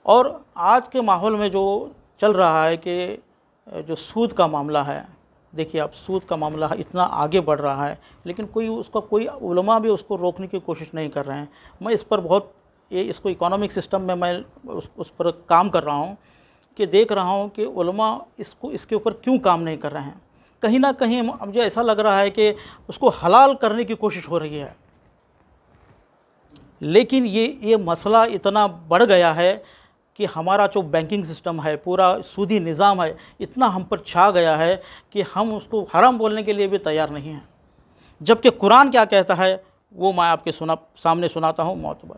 اور آج کے ماحول میں جو چل رہا ہے کہ جو سود کا معاملہ ہے، دیکھیے آپ سود کا معاملہ اتنا آگے بڑھ رہا ہے، لیکن کوئی علماء بھی اس کو روکنے کی کوشش نہیں کر رہے ہیں۔ میں اس پر اس کو اکانومک سسٹم میں اس پر کام کر رہا ہوں کہ دیکھ رہا ہوں کہ علماء اس کے اوپر کیوں کام نہیں کر رہے ہیں۔ کہیں نہ کہیں مجھے ایسا لگ رہا ہے کہ اس کو حلال کرنے کی کوشش ہو رہی ہے، لیکن یہ مسئلہ اتنا بڑھ گیا ہے کہ ہمارا جو بینکنگ سسٹم ہے، پورا سودی نظام ہے، اتنا ہم پر چھا گیا ہے کہ ہم اس کو حرام بولنے کے لیے بھی تیار نہیں ہیں۔ جبکہ قرآن کیا کہتا ہے وہ میں آپ کے سامنے سناتا ہوں معتبر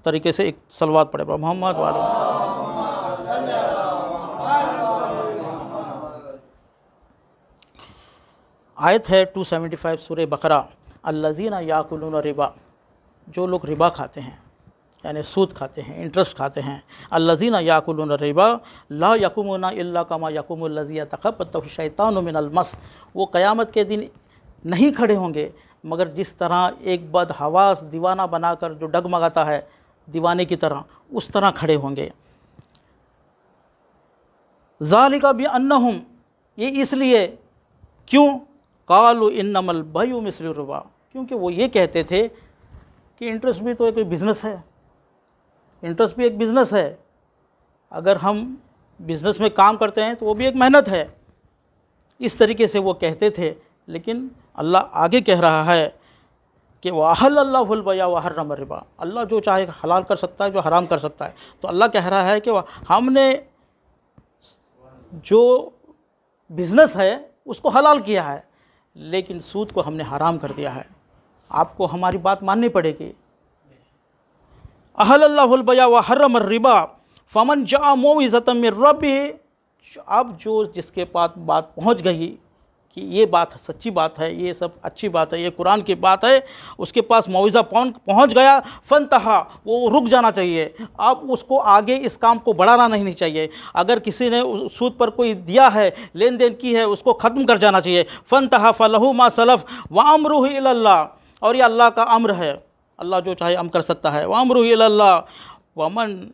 طریقے سے۔ ایک صلوات پڑھے محمد والے۔ آیت ہے 275 سورہ بقرہ، الذین یاکلون الربا، جو لوگ ربا کھاتے ہیں یعنی سود کھاتے ہیں، انٹرسٹ کھاتے ہیں، الذین یاکلون الربا لا یقومون الا کما یقوم الذی یتخبطہ الشیطان من المس، وہ قیامت کے دن نہیں کھڑے ہوں گے مگر جس طرح ایک بدحواس دیوانہ بنا کر جو ڈگمگاتا ہے دیوانے کی طرح، اس طرح کھڑے ہوں گے۔ ذالک بانہم، یہ اس لیے کیوں، قالوا انما البیع مثل الربا، کیونکہ وہ یہ کہتے تھے کہ انٹرسٹ بھی تو ایک بزنس ہے، انٹرسٹ بھی ایک بزنس ہے، اگر ہم بزنس میں کام کرتے ہیں تو وہ بھی ایک محنت ہے، اس طریقے سے وہ کہتے تھے۔ لیکن اللہ آگے کہہ رہا ہے کہ وَأَحَلَّ اللَّهُ الْبَيْعَ وَحَرَّمَ الرِّبَا، اللہ جو چاہے حلال کر سکتا ہے، جو حرام کر سکتا ہے۔ تو اللہ کہہ رہا ہے کہ ہم نے جو بزنس ہے اس کو حلال کیا ہے، لیکن سود کو ہم نے حرام کر دیا ہے۔ آپ کو ہماری بات ماننی پڑے گی۔ احل اللہ البیع وحرم الربا فمن جاء موعظۃ من ربہ، اب جس کے پاس بات پہنچ گئی کہ یہ بات سچی بات ہے، یہ سب اچھی بات ہے، یہ قرآن کی بات ہے، اس کے پاس موعظہ پہنچ گیا، فانتہا، وہ رک جانا چاہیے، اب اس کو آگے اس کام کو بڑھانا نہیں چاہیے۔ اگر کسی نے سود پر کوئی دیا ہے، لین دین کی ہے، اس کو ختم کر جانا چاہیے۔ فانتہا فلہ ما سلف وامرہ الی اللہ، اور یہ اللہ کا امر ہے، اللہ جو چاہے امر کر سکتا ہے۔ وامرہ الی اللہ ومن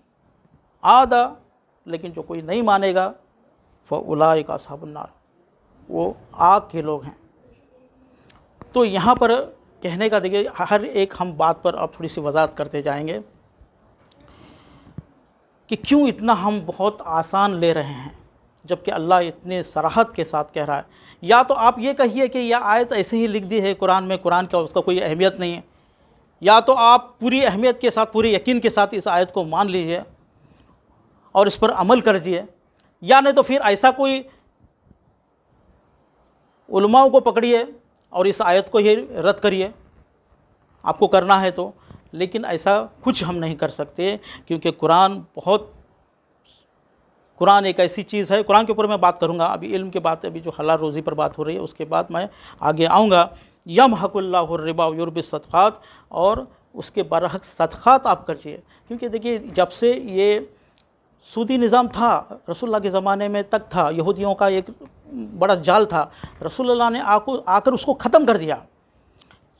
عاد، لیکن جو کوئی نہیں مانے گا، فاولئک اصحاب النار، وہ آگ کے لوگ ہیں۔ تو یہاں پر کہنے کا دیکھیے، ہر ایک ہم بات پر اب تھوڑی سی وضاحت کرتے جائیں گے کہ کیوں اتنا ہم بہت آسان لے رہے ہیں، جبکہ اللہ اتنے صراحت کے ساتھ کہہ رہا ہے۔ یا تو آپ یہ کہیے کہ یہ آیت ایسے ہی لکھ دی ہے قرآن میں، قرآن کا اس کا کوئی اہمیت نہیں ہے، یا تو آپ پوری اہمیت کے ساتھ، پورے یقین کے ساتھ اس آیت کو مان لیجئے اور اس پر عمل کریے، یا نہیں تو پھر ایسا کوئی علماء کو پکڑیے اور اس آیت کو ہی رد کریے، آپ کو کرنا ہے تو۔ لیکن ایسا کچھ ہم نہیں کر سکتے، کیونکہ قرآن ایک ایسی چیز ہے، قرآن کے اوپر میں بات کروں گا، ابھی علم کے بات، ابھی جو حلال روزی پر بات ہو رہی ہے اس کے بعد میں آگے آؤں گا۔ یمحق اللہ الربا ویربی الصدقات، اور اس کے برعکس صدقات آپ کریے، کیونکہ دیکھیے جب سے یہ سودی نظام تھا، رسول اللہ کے زمانے میں تک تھا، یہودیوں کا ایک بڑا جال تھا، رسول اللہ نے آ کر اس کو ختم کر دیا۔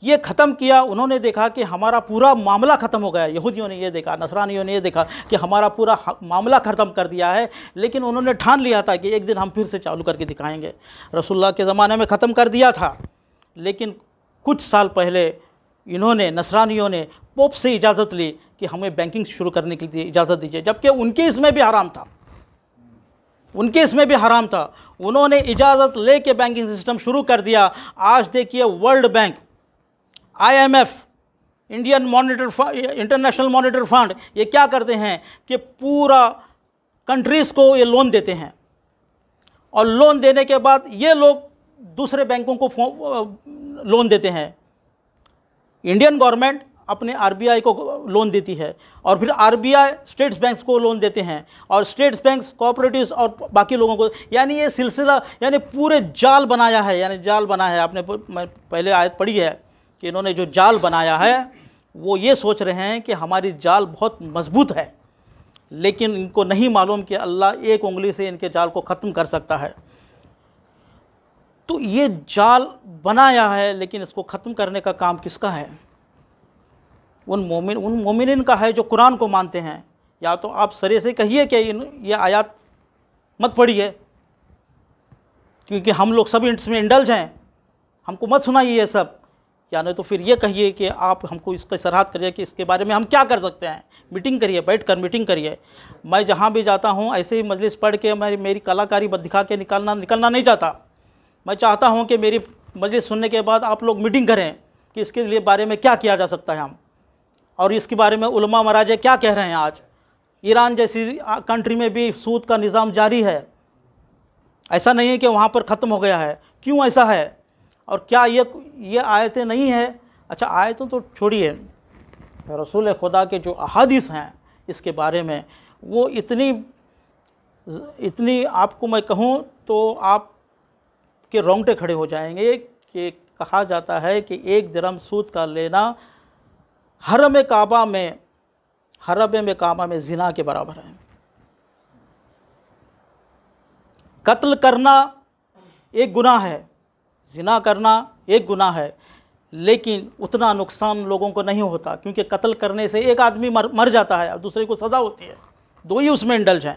یہ ختم کیا، انہوں نے دیکھا کہ ہمارا پورا معاملہ ختم ہو گیا، یہودیوں نے یہ دیکھا، نصرانیوں نے یہ دیکھا کہ ہمارا پورا معاملہ ختم کر دیا ہے، لیکن انہوں نے ٹھان لیا تھا کہ ایک دن ہم پھر سے چالو کر کے دکھائیں گے۔ رسول اللہ کے زمانے میں ختم کر دیا تھا، لیکن کچھ سال پہلے انہوں نے، نصرانیوں نے پوپ سے اجازت لی کہ ہمیں بینکنگ شروع کرنے کے لیے اجازت دیجیے، جبکہ ان کے اس میں بھی حرام تھا، انہوں نے اجازت لے کے بینکنگ سسٹم شروع کر دیا۔ آج دیکھیے world bank, IMF، international monetary fund, یہ کیا کرتے ہیں کہ پورا کنٹریز کو یہ لون دیتے ہیں، اور لون دینے کے بعد یہ لوگ دوسرے بینکوں کو لون دیتے ہیں۔ انڈین گورنمنٹ اپنے RBI کو لون دیتی ہے، اور پھر RBI اسٹیٹس بینکس کو لون دیتے ہیں، اور اسٹیٹس بینکس کوآپریٹیوز اور باقی لوگوں کو، یعنی یہ سلسلہ، یعنی پورے جال بنایا ہے، آپ نے پہلے آیت پڑھی ہے کہ انہوں نے جو جال بنایا ہے، وہ یہ سوچ رہے ہیں کہ ہماری جال بہت مضبوط ہے، لیکن ان کو نہیں معلوم کہ اللہ ایک انگلی سے ان کے جال کو ختم کر سکتا ہے۔ تو یہ جال بنایا ہے، لیکن اس کو ختم کرنے کا کام کس کا ہے؟ ان مومنین کا ہے جو قرآن کو مانتے ہیں، یا تو آپ سرے سے کہیے کہ یہ آیات مت پڑھیے، کیونکہ ہم لوگ سب اس میں انڈلج ہیں، ہم کو مت سنائیے یہ سب، یا نہیں تو پھر یہ کہیے کہ آپ ہم کو اس کی صراحت کریے کہ اس کے بارے میں ہم کیا کر سکتے ہیں، میٹنگ کریے، بیٹھ کر میٹنگ کریے۔ میں جہاں بھی جاتا ہوں ایسے ہی مجلس پڑھ کے میں میری کلاکاری دکھا کے نکلنا نہیں چاہتا۔ میں چاہتا ہوں کہ میری مجلس سننے کے بعد آپ لوگ میٹنگ کریں کہ اس کے لیے بارے میں کیا کیا جا سکتا ہے ہم، اور اس کے بارے میں علماء مراجع کیا کہہ رہے ہیں۔ آج ایران جیسی کنٹری میں بھی سود کا نظام جاری ہے، ایسا نہیں ہے کہ وہاں پر ختم ہو گیا ہے، کیوں ایسا ہے؟ اور کیا یہ آیتیں نہیں ہیں؟ اچھا آیتوں تو چھوڑیے، رسول خدا کے جو احادیث ہیں اس کے بارے میں وہ اتنی آپ کو میں کہوں تو آپ کے رونگٹے کھڑے ہو جائیں گے کہ کہا جاتا ہے کہ 1 درہم سود کا لینا حرم کعبہ میں زنا کے برابر ہے۔ قتل کرنا ایک گناہ ہے، زنا کرنا ایک گناہ ہے، لیکن اتنا نقصان لوگوں کو نہیں ہوتا، کیونکہ قتل کرنے سے ایک آدمی مر جاتا ہے اور دوسرے کو سزا ہوتی ہے، 2 ہی اس میں انڈلج ہیں۔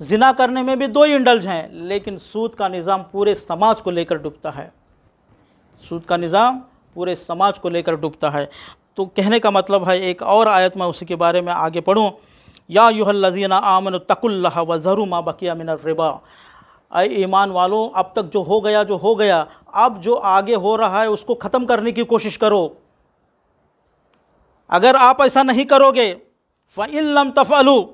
زنا کرنے میں بھی 2 ہی انڈلج ہیں، لیکن سود کا نظام پورے سماج کو لے کر ڈوبتا ہے، سود کا نظام پورے سماج کو لے کر ڈوبتا ہے۔ تو کہنے کا مطلب ہے، ایک اور آیت میں اسی کے بارے میں آگے پڑھوں، یا ایھا الذین آمنوا اتقوا اللہ وذروا ما بقی من الربا، اے ایمان والو اب تک جو ہو گیا، اب جو آگے ہو رہا ہے اس کو ختم کرنے کی کوشش کرو۔ اگر آپ ایسا نہیں کرو گے، فَإِن لَمْ تَفْعَلُوا،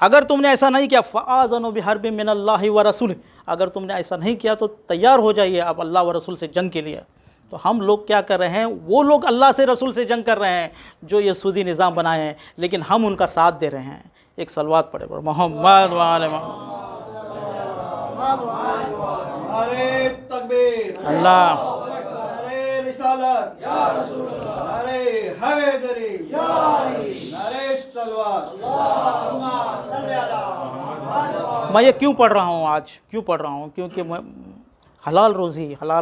اگر تم نے ایسا نہیں کیا، فَآذَنُوا بِحَرْبٍ مِّنَ اللَّهِ وَرَسُولِهِ، اگر تم نے ایسا نہیں کیا تو تیار ہو جائیے آپ اللہ و رسول سے جنگ کے لیے۔ تو ہم لوگ کیا کر رہے ہیں؟ وہ لوگ اللہ سے رسول سے جنگ کر رہے ہیں جو یہ سودی نظام بنائے ہیں، لیکن ہم ان کا ساتھ دے رہے ہیں۔ ایک صلوات پڑھے محمد وعلی محمد۔ نعرے تکبیر، اللہ نعرے رسالت، نعرے حیدری، نعرے صلوات۔ میں یہ کیوں پڑھ رہا ہوں آج؟ کیوں پڑھ رہا ہوں؟ کیونکہ حلال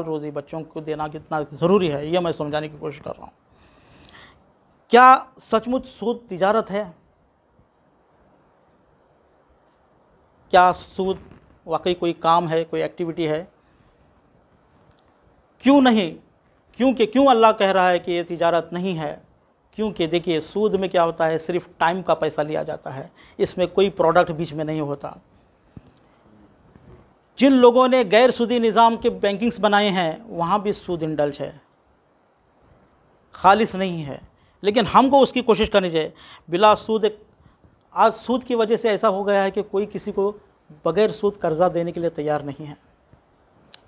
روزی بچوں کو دینا کتنا ضروری ہے، یہ میں سمجھانے کی کوشش کر رہا ہوں۔ کیا سچ مچ سود تجارت ہے؟ کیا سود واقعی کوئی کام ہے، کوئی ایکٹیویٹی ہے؟ کیوں نہیں؟ کیوں اللہ کہہ رہا ہے کہ یہ تجارت نہیں ہے؟ کیونکہ دیکھیے سود میں کیا ہوتا ہے، صرف ٹائم کا پیسہ لیا جاتا ہے، اس میں کوئی پروڈکٹ بیچ میں نہیں ہوتا۔ جن لوگوں نے غیر سودی نظام کے بینکنگز بنائے ہیں وہاں بھی سود انڈلج ہے، خالص نہیں ہے، لیکن ہم کو اس کی کوشش کرنی چاہیے بلا سود۔ آج سود کی وجہ سے ایسا ہو گیا ہے کہ کوئی کسی کو بغیر سود قرضہ دینے کے لیے تیار نہیں ہے۔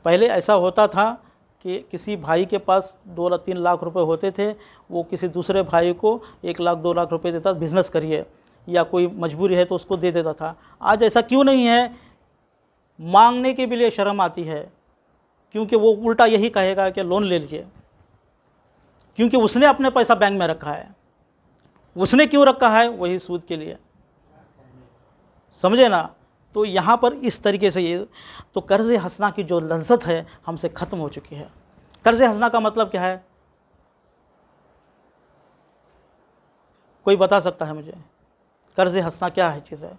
پہلے ایسا ہوتا تھا کہ کسی بھائی کے پاس 2-3 لاکھ روپے ہوتے تھے، وہ کسی دوسرے بھائی کو 1 لاکھ 2 لاکھ روپے دیتا، بزنس کریے، یا کوئی مجبوری ہے تو اس کو دے دیتا تھا۔ آج ایسا کیوں نہیں ہے؟ مانگنے کے بھی لیے شرم آتی ہے، کیونکہ وہ الٹا یہی کہے گا کہ لون لے لیجیے، کیونکہ اس نے اپنے پیسہ بینک میں رکھا ہے۔ اس نے کیوں رکھا ہے؟ وہی سود کے لیے، سمجھے نا؟ تو یہاں پر اس طریقے سے یہ تو قرض حسنہ کی جو لذت ہے ہم سے ختم ہو چکی ہے۔ قرض حسنہ کا مطلب کیا ہے؟ کوئی بتا سکتا ہے مجھے؟ قرض حسنہ کیا ہے چیز ہے؟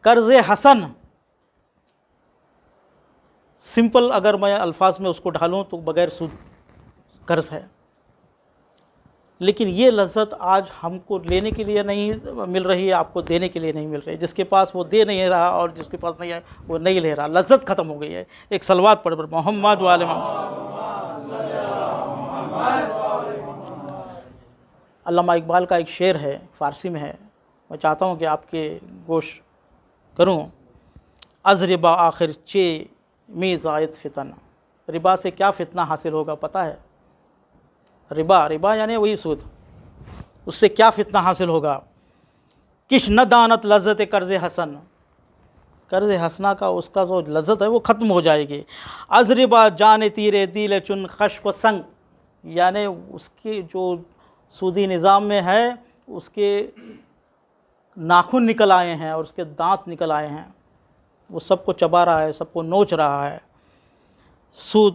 قرض حسن سمپل اگر میں الفاظ میں اس کو ڈھالوں تو بغیر سود قرض ہے، لیکن یہ لذت آج ہم کو لینے کے لیے نہیں مل رہی ہے، آپ کو دینے کے لیے نہیں مل رہی۔ جس کے پاس وہ دے نہیں رہا اور جس کے پاس نہیں ہے وہ نہیں لے رہا، لذت ختم ہو گئی ہے۔ ایک صلوات پڑھ محمد وعلی محمد۔ علامہ اقبال کا ایک شعر ہے، فارسی میں ہے، میں چاہتا ہوں کہ آپ کے گوش کروں۔ از ربا آخر چے می زائد فتن، ربا سے کیا فتنہ حاصل ہوگا پتہ ہے؟ ربا یعنی وہی سود، اس سے کیا فتنہ حاصل ہوگا؟ کش نہ دانت لذت قرض حسن، قرض حسنہ کا اس کا جو لذت ہے وہ ختم ہو جائے گی۔ از ربا جان تیرے دل چن خشک و سنگ، یعنی اس کے جو سودی نظام میں ہے اس کے ناخن نکل آئے ہیں اور اس کے دانت نکل آئے ہیں، وہ سب کو چبا رہا ہے، سب کو نوچ رہا ہے۔ سود